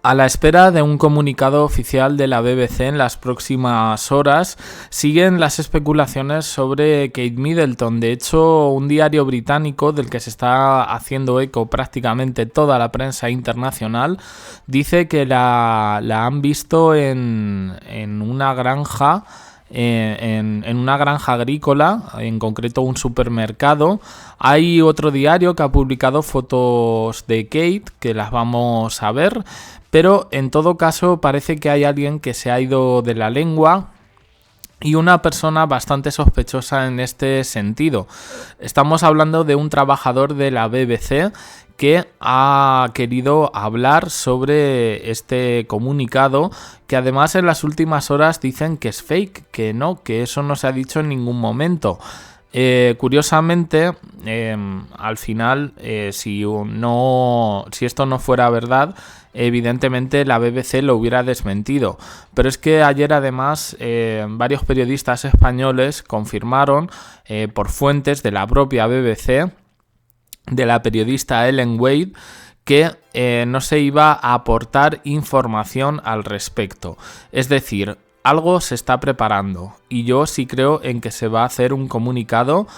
A la espera de un comunicado oficial de la BBC en las próximas horas, siguen las especulaciones sobre Kate Middleton. De hecho, un diario británico del que se está haciendo eco prácticamente toda la prensa internacional dice que la han visto en una granja. En una granja agrícola, en concreto un supermercado. Hay otro diario que ha publicado fotos de Kate que las vamos a ver, pero en todo caso parece que hay alguien que se ha ido de la lengua y una persona bastante sospechosa en este sentido. Estamos hablando de un trabajador de la BBC que ha querido hablar sobre este comunicado, que además en las últimas horas dicen que es fake, que no, que eso no se ha dicho en ningún momento. Curiosamente, al final, si esto no fuera verdad, evidentemente la BBC lo hubiera desmentido. Pero es que ayer además varios periodistas españoles confirmaron por fuentes de la propia BBC, de la periodista Ellen Wade, que no se iba a aportar información al respecto. Es decir, algo se está preparando y yo sí creo en que se va a hacer un comunicado.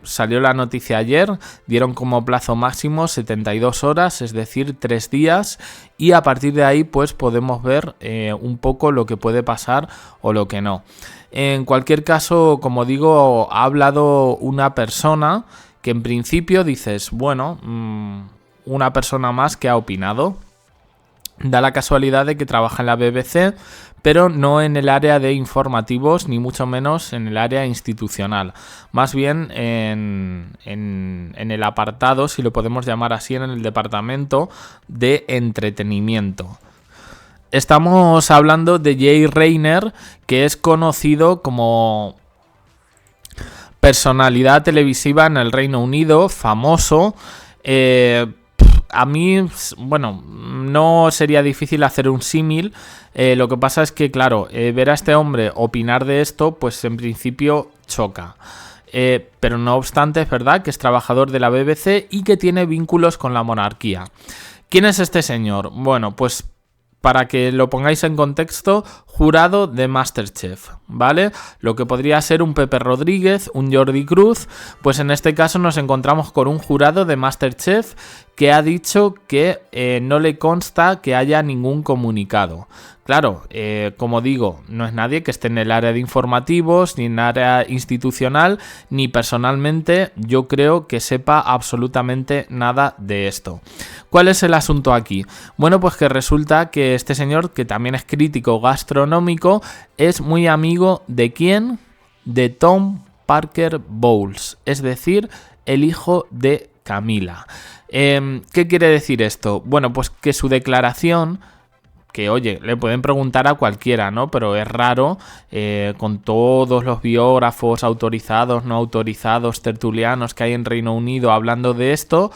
Salió la noticia ayer, dieron como plazo máximo 72 horas, es decir, 3 días, y a partir de ahí pues podemos ver un poco lo que puede pasar o lo que no. En cualquier caso, como digo, ha hablado una persona que en principio dices, bueno, una persona más que ha opinado. Da la casualidad de que trabaja en la BBC, pero no en el área de informativos, ni mucho menos en el área institucional. Más bien en el apartado, si lo podemos llamar así, en el departamento de entretenimiento. Estamos hablando de Jay Rayner, que es conocido como personalidad televisiva en el Reino Unido, famoso. A mí, bueno, no sería difícil hacer un símil. Lo que pasa es que, claro, ver a este hombre opinar de esto, pues en principio choca. Pero no obstante, es verdad que es trabajador de la BBC y que tiene vínculos con la monarquía. ¿Quién es este señor? Bueno, pues para que lo pongáis en contexto, jurado de MasterChef, ¿vale? Lo que podría ser un Pepe Rodríguez, un Jordi Cruz, pues en este caso nos encontramos con un jurado de MasterChef que ha dicho que no le consta que haya ningún comunicado. Claro, como digo, no es nadie que esté en el área de informativos, ni en el área institucional, ni personalmente yo creo que sepa absolutamente nada de esto. ¿Cuál es el asunto aquí? Bueno, pues que resulta que este señor, que también es crítico gastronómico, es muy amigo ¿de quién? De Tom Parker Bowles, es decir, el hijo de Camila. ¿Qué quiere decir esto? Bueno, pues que su declaración, que oye, le pueden preguntar a cualquiera, ¿no? Pero es raro, con todos los biógrafos autorizados, no autorizados, tertulianos que hay en Reino Unido hablando de esto,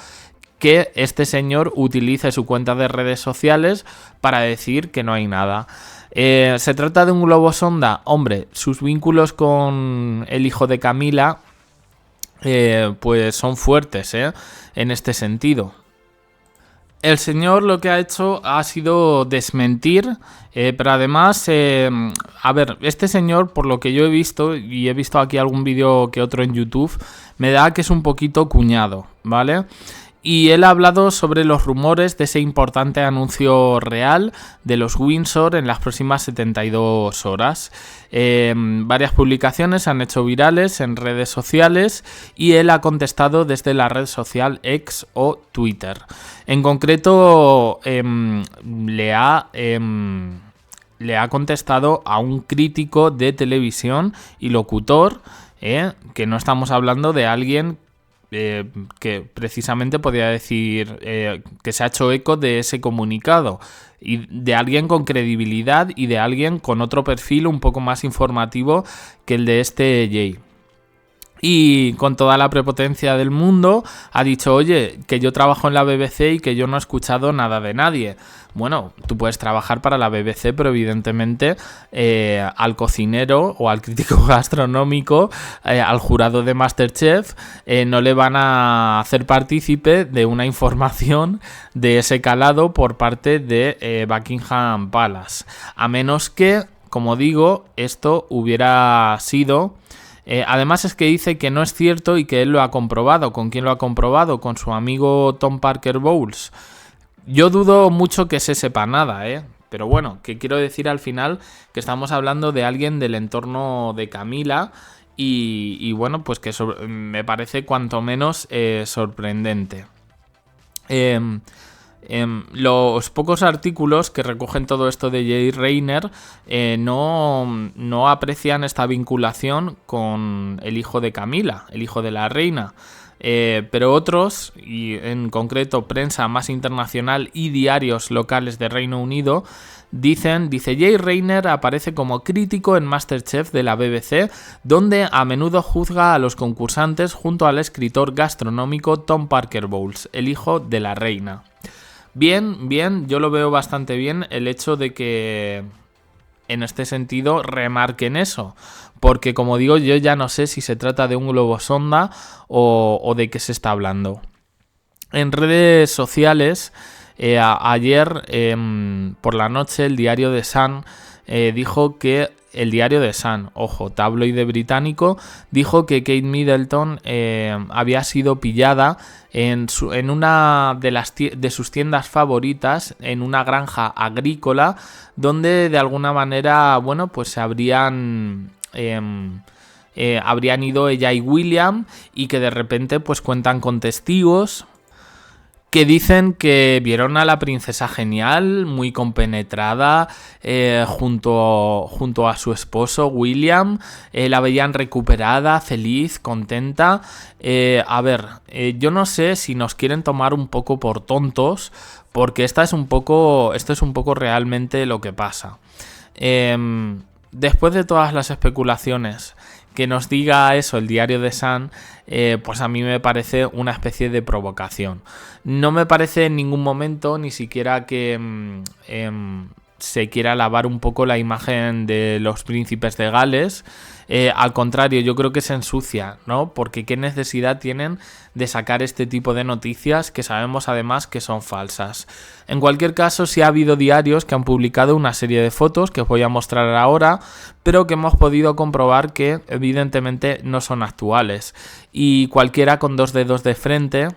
que este señor utilice su cuenta de redes sociales para decir que no hay nada. ¿Se trata de un globo sonda? Hombre, sus vínculos con el hijo de Camila pues son fuertes, en este sentido. El señor lo que ha hecho ha sido desmentir, pero además, a ver, este señor, por lo que yo he visto, y he visto aquí algún vídeo que otro en YouTube, me da que es un poquito cuñado, ¿vale? Y él ha hablado sobre los rumores de ese importante anuncio real de los Windsor en las próximas 72 horas. Varias publicaciones se han hecho virales en redes sociales y él ha contestado desde la red social X o Twitter. En concreto, le ha contestado a un crítico de televisión y locutor, que no estamos hablando de alguien que precisamente podría decir que se ha hecho eco de ese comunicado, y de alguien con credibilidad y de alguien con otro perfil un poco más informativo que el de este Jay. Y con toda la prepotencia del mundo ha dicho, oye, que yo trabajo en la BBC y que yo no he escuchado nada de nadie. Bueno, tú puedes trabajar para la BBC, pero evidentemente al cocinero o al crítico gastronómico, al jurado de MasterChef, no le van a hacer partícipe de una información de ese calado por parte de Buckingham Palace. A menos que, como digo, esto hubiera sido... además es que dice que no es cierto y que él lo ha comprobado. ¿Con quién lo ha comprobado? Con su amigo Tom Parker Bowles. Yo dudo mucho que se sepa nada, pero bueno, que quiero decir al final que estamos hablando de alguien del entorno de Camila y bueno, pues que me parece cuanto menos sorprendente. Los pocos artículos que recogen todo esto de Jay Rayner no aprecian esta vinculación con el hijo de Camila, el hijo de la reina. Pero otros, y en concreto prensa más internacional y diarios locales de Reino Unido, dice Jay Rayner aparece como crítico en MasterChef de la BBC, donde a menudo juzga a los concursantes junto al escritor gastronómico Tom Parker Bowles, el hijo de la reina. Bien, yo lo veo bastante bien el hecho de que en este sentido remarquen eso, porque como digo, yo ya no sé si se trata de un globo sonda o de qué se está hablando. En redes sociales, ayer por la noche, el diario The Sun dijo que el diario The Sun, ojo, tabloide británico, dijo que Kate Middleton había sido pillada en una de sus tiendas favoritas, en una granja agrícola, donde de alguna manera, bueno, pues se habrían ido ella y William, y que de repente pues cuentan con testigos que dicen que vieron a la princesa genial, muy compenetrada, junto a su esposo William, la veían recuperada, feliz, contenta. Yo no sé si nos quieren tomar un poco por tontos, porque esto es un poco realmente lo que pasa. Después de todas las especulaciones, que nos diga eso el diario The Sun, pues a mí me parece una especie de provocación. No me parece en ningún momento ni siquiera que se quiera lavar un poco la imagen de los príncipes de Gales. Al contrario, yo creo que se ensucia, ¿no? Porque qué necesidad tienen de sacar este tipo de noticias que sabemos además que son falsas. En cualquier caso, sí ha habido diarios que han publicado una serie de fotos que os voy a mostrar ahora, pero que hemos podido comprobar que evidentemente no son actuales. Y cualquiera con dos dedos de frente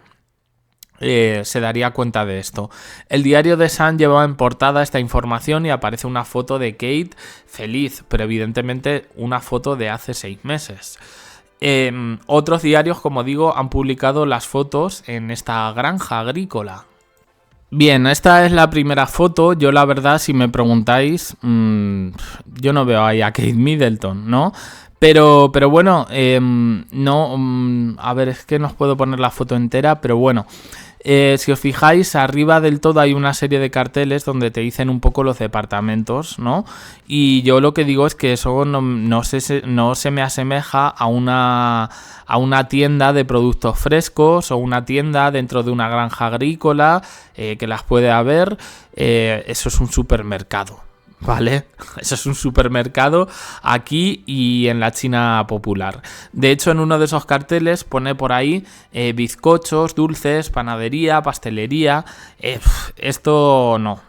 se daría cuenta de esto. El diario The Sun lleva en portada esta información y aparece una foto de Kate feliz, pero evidentemente una foto de hace 6 meses. Otros diarios, como digo, han publicado las fotos en esta granja agrícola. Bien, esta es la primera foto. Yo la verdad, si me preguntáis, yo no veo ahí a Kate Middleton, ¿no? Pero bueno, a ver, es que no os puedo poner la foto entera, pero bueno. Si os fijáis, arriba del todo hay una serie de carteles donde te dicen un poco los departamentos, ¿no? Y yo lo que digo es que eso no se me asemeja a una tienda de productos frescos o una tienda dentro de una granja agrícola, que las puede haber. Eso es un supermercado, ¿vale? Eso es un supermercado aquí y en la China popular. De hecho, en uno de esos carteles pone por ahí bizcochos, dulces, panadería, pastelería. Esto no.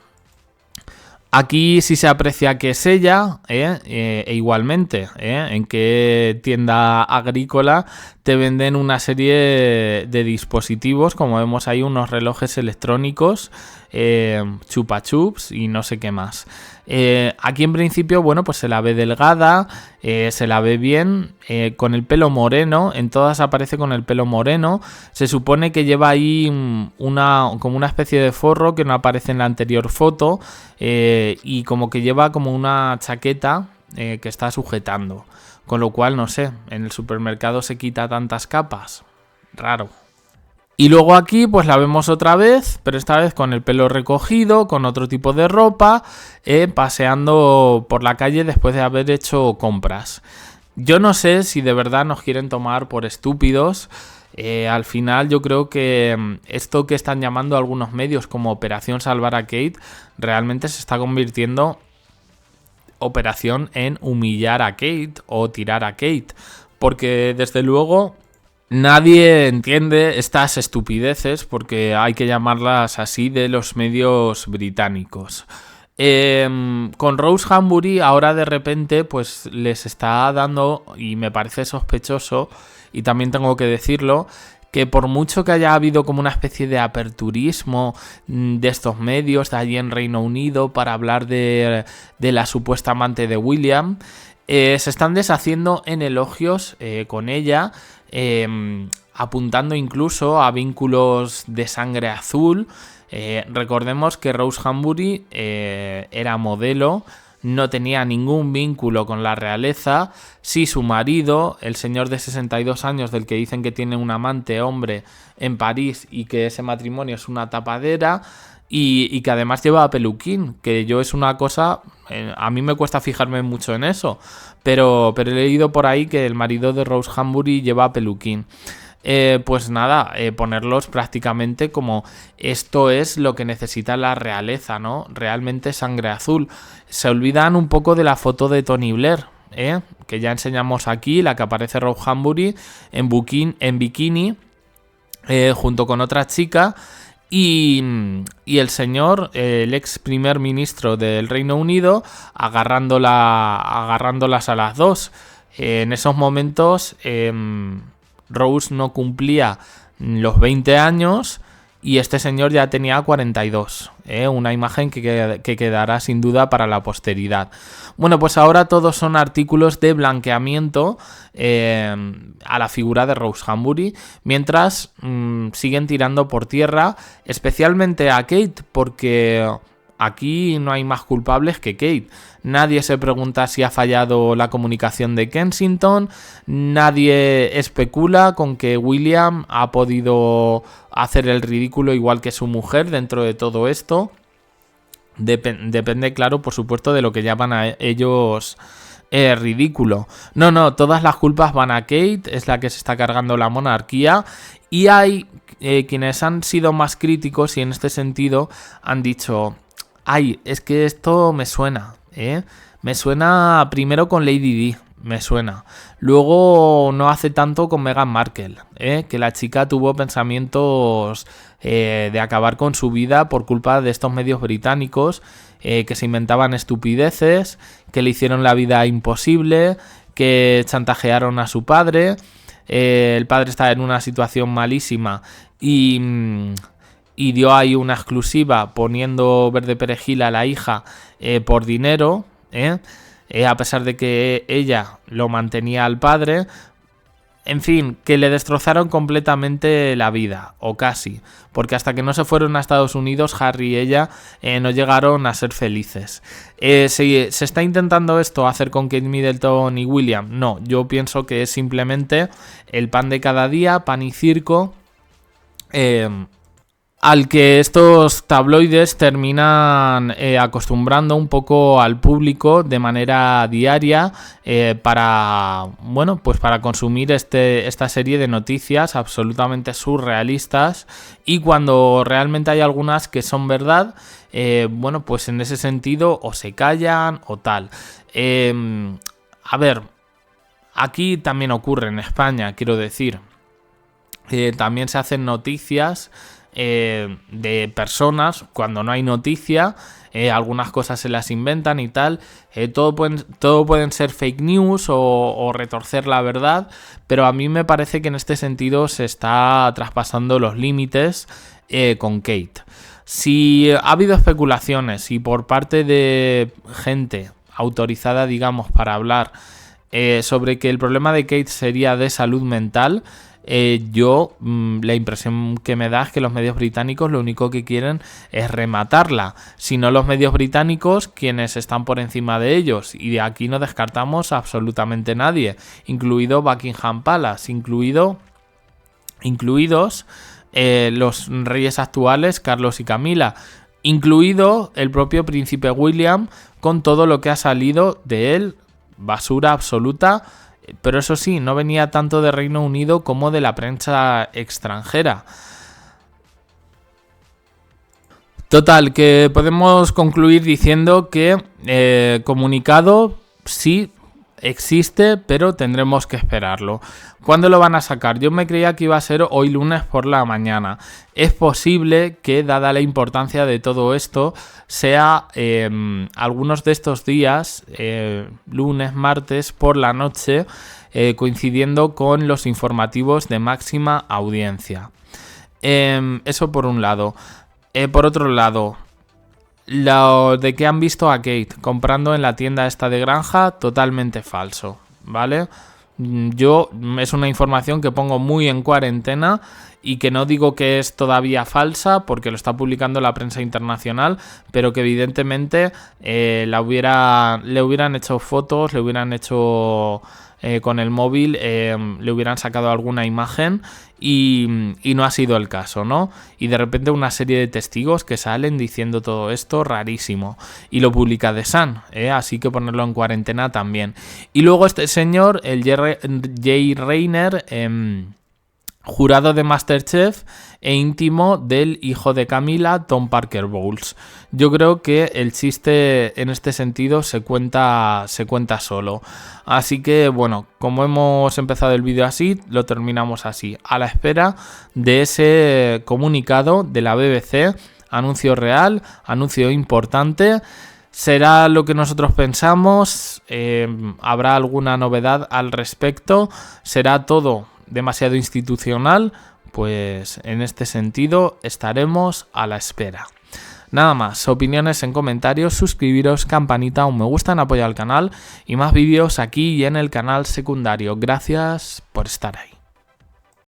Aquí sí se aprecia que es ella, e igualmente, en qué tienda agrícola te venden una serie de dispositivos, como vemos ahí unos relojes electrónicos, chupa chups y no sé qué más. Aquí en principio, bueno, pues se la ve delgada, se la ve bien, con el pelo moreno, en todas aparece con el pelo moreno. Se supone que lleva ahí como una especie de forro que no aparece en la anterior foto, y como que lleva como una chaqueta que está sujetando. Con lo cual, no sé, en el supermercado se quita tantas capas. Raro. Y luego aquí pues la vemos otra vez, pero esta vez con el pelo recogido, con otro tipo de ropa, paseando por la calle después de haber hecho compras. Yo no sé si de verdad nos quieren tomar por estúpidos. Al final yo creo que esto que están llamando algunos medios como Operación Salvar a Kate realmente se está convirtiendo operación en humillar a Kate o tirar a Kate. Porque desde luego nadie entiende estas estupideces, porque hay que llamarlas así, de los medios británicos. Con Rose Hambury ahora de repente pues les está dando, y me parece sospechoso, y también tengo que decirlo, que por mucho que haya habido como una especie de aperturismo de estos medios de allí en Reino Unido para hablar de la supuesta amante de William, se están deshaciendo en elogios con ella, apuntando incluso a vínculos de sangre azul. Recordemos que Rose Hambury era modelo, no tenía ningún vínculo con la realeza. Sí, su marido, el señor de 62 años del que dicen que tiene un amante hombre en París y que ese matrimonio es una tapadera, y que además lleva peluquín, que yo es una cosa, a mí me cuesta fijarme mucho en eso, pero he leído por ahí que el marido de Rose Hambury lleva peluquín. Pues nada, ponerlos prácticamente como esto es lo que necesita la realeza, ¿no? Realmente sangre azul. Se olvidan un poco de la foto de Tony Blair, que ya enseñamos aquí, la que aparece Rose Hambury en bikini, junto con otra chica, y el señor, el ex primer ministro del Reino Unido, agarrándolas a las dos. En esos momentos Rose no cumplía los 20 años y este señor ya tenía 42. Una imagen que quedará sin duda para la posteridad. Bueno, pues ahora todos son artículos de blanqueamiento a la figura de Rose Hambury, mientras siguen tirando por tierra, especialmente a Kate, porque aquí no hay más culpables que Kate. Nadie se pregunta si ha fallado la comunicación de Kensington. Nadie especula con que William ha podido hacer el ridículo igual que su mujer dentro de todo esto. Depende, claro, por supuesto, de lo que llaman a ellos ridículo. No, todas las culpas van a Kate, es la que se está cargando la monarquía. Y hay quienes han sido más críticos y en este sentido han dicho: ay, es que esto me suena, me suena primero con Lady Di, me suena. Luego no hace tanto con Meghan Markle, que la chica tuvo pensamientos de acabar con su vida por culpa de estos medios británicos que se inventaban estupideces, que le hicieron la vida imposible, que chantajearon a su padre. El padre estaba en una situación malísima y dio ahí una exclusiva poniendo verde perejil a la hija por dinero, a pesar de que ella lo mantenía al padre. En fin, que le destrozaron completamente la vida, o casi, porque hasta que no se fueron a Estados Unidos, Harry y ella no llegaron a ser felices. ¿Se está intentando esto hacer con Kate Middleton y William? No, yo pienso que es simplemente el pan de cada día, pan y circo, al que estos tabloides terminan acostumbrando un poco al público de manera diaria para consumir esta serie de noticias absolutamente surrealistas, y cuando realmente hay algunas que son verdad, pues en ese sentido o se callan o tal. A ver, aquí también ocurre en España, quiero decir, también se hacen noticias de personas cuando no hay noticia. Algunas cosas se las inventan y tal. Todo pueden ser fake news o retorcer la verdad, pero a mí me parece que en este sentido se está traspasando los límites con Kate. Si ha habido especulaciones y por parte de gente autorizada, digamos, para hablar sobre que el problema de Kate sería de salud mental, la impresión que me da es que los medios británicos lo único que quieren es rematarla. Si no, los medios británicos, quienes están por encima de ellos, y de aquí no descartamos absolutamente nadie, incluido Buckingham Palace, incluidos los reyes actuales, Carlos y Camila, incluido el propio príncipe William, con todo lo que ha salido de él, basura absoluta. pero eso sí, no venía tanto de Reino Unido como de la prensa extranjera. Total, que podemos concluir diciendo que comunicado sí existe, pero tendremos que esperarlo. ¿Cuándo lo van a sacar? Yo me creía que iba a ser hoy lunes por la mañana. Es posible que, dada la importancia de todo esto, sea algunos de estos días, lunes, martes, por la noche, coincidiendo con los informativos de máxima audiencia. Eso por un lado. Por otro lado, lo de que han visto a Kate comprando en la tienda esta de granja, totalmente falso, ¿vale? Es una información que pongo muy en cuarentena y que no digo que es todavía falsa porque lo está publicando la prensa internacional, pero que evidentemente le hubieran hecho fotos, le hubieran hecho con el móvil, le hubieran sacado alguna imagen y no ha sido el caso, ¿no? Y de repente una serie de testigos que salen diciendo todo esto, rarísimo. Y lo publica The Sun, así que ponerlo en cuarentena también. Y luego este señor, el Jay Rayner, jurado de MasterChef e íntimo del hijo de Camila, Tom Parker Bowles. Yo creo que el chiste en este sentido se cuenta solo. Así que bueno, como hemos empezado el vídeo así, lo terminamos así, a la espera de ese comunicado de la BBC, anuncio real, anuncio importante. ¿Será lo que nosotros pensamos? ¿Habrá alguna novedad al respecto? ¿Será todo demasiado institucional? Pues en este sentido estaremos a la espera. Nada más, opiniones en comentarios, suscribiros, campanita, un me gusta en apoyo al canal y más vídeos aquí y en el canal secundario. Gracias por estar ahí.